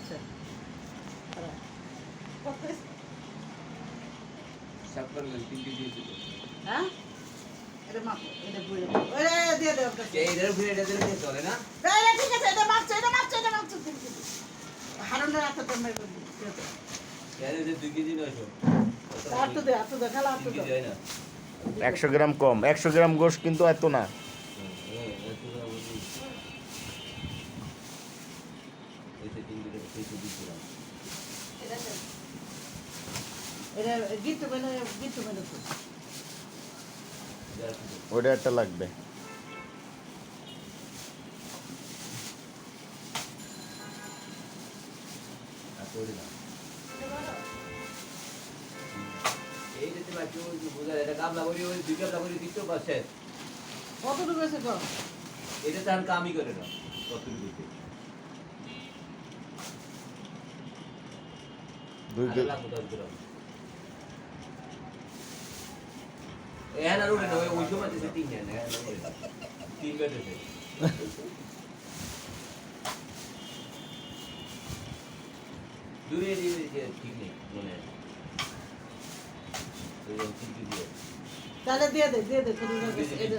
আচ্ছা সাপকারলেন 3 কেজি ছিল হ্যাঁ এটা মাপো এটা বুঝে ওরে দিয়ে দাও এইটার উপরে এটা দিলে চলে না এই ঠিক আছে এটা মাপছো 3 কেজি হারুনের হাতে দমে দিয়ে দাও এর যে 2 কেজি নয়তো আর তো দে খালা আর তো দে 3 কেজি হয় না 100 গ্রাম কম 100 গ্রাম গোশত কিন্তু এত না এত না বুঝি এতে 3 কেজি 320 গ্রাম এটা গিট্টু মেনে তো ওটা একটা লাগবে করে না এই যেতে বাকি ওই যে বোঝা এটা কামলা করি ওই দুই কামলা করি দিতেও পারছে কতটুকু আছে গো এটা তার কামই করে না কতটুকু দিতে দুই আগে লাগবে 10 গ্রাম এখানে আর উঠে না ওই সময় দিতে 3 নেন এখানে উঠে না 3 বেটেছে দূরে দিয়ে ঠিক নেই মনে হয় ওই 3 কেজি দিয়ে তাহলে দিয়ে দে কোনো ঠিক আছে এটা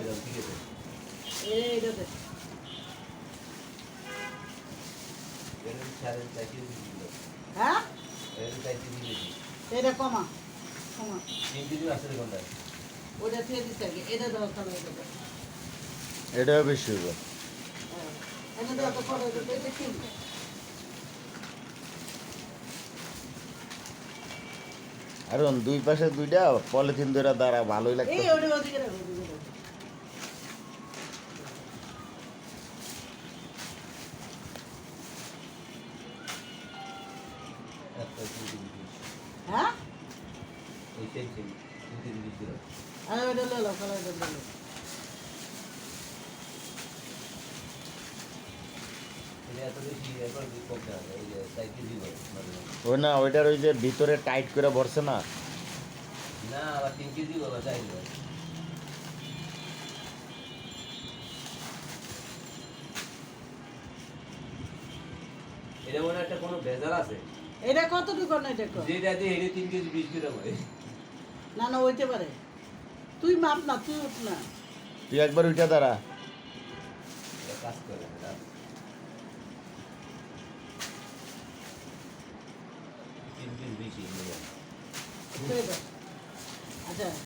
দে এর সাড়ে 4 কেজি দিল হ্যাঁ এর 4 কেজি দিয়েছি এটা কমা 3 কেজি আসলে কোনটা ওটা দিয়ে দিতে আগে এটা দাও খালা এটা দাও এটাও বেশি হবে এটা দাও তো পরে এটা কি আর দুই পাশে দুইটা পলিথিন ধরে দ্বারা ভালোই লাগছে এই ওটা ওদিকে রাখো একটা 3 কেজি দিয়েছি হ্যাঁ ওই সেম 3 কেজি দিয়েছিল আরে ওটা লে লো খালা এটা লে লো এটা এত বেশি একবার কম না এই যে 4 কেজি হয় ওই না ওইটার ওই যে ভিতরে টাইট করে ভরছে না না আবার 3 কেজি বাবা চাই না এটা মনে একটা কোনো ভেজাল আছে এটা কতটুকু না এটা কর যেটা দিয়ে হেরে 3 কেজি 20 গ্রাম হয় না না হইতে পারে তুই মাপ না তুই উঠ না তুই একবার উঠে দাঁড়া এটা কাজ করে না 3 কেজি 20 আচ্ছা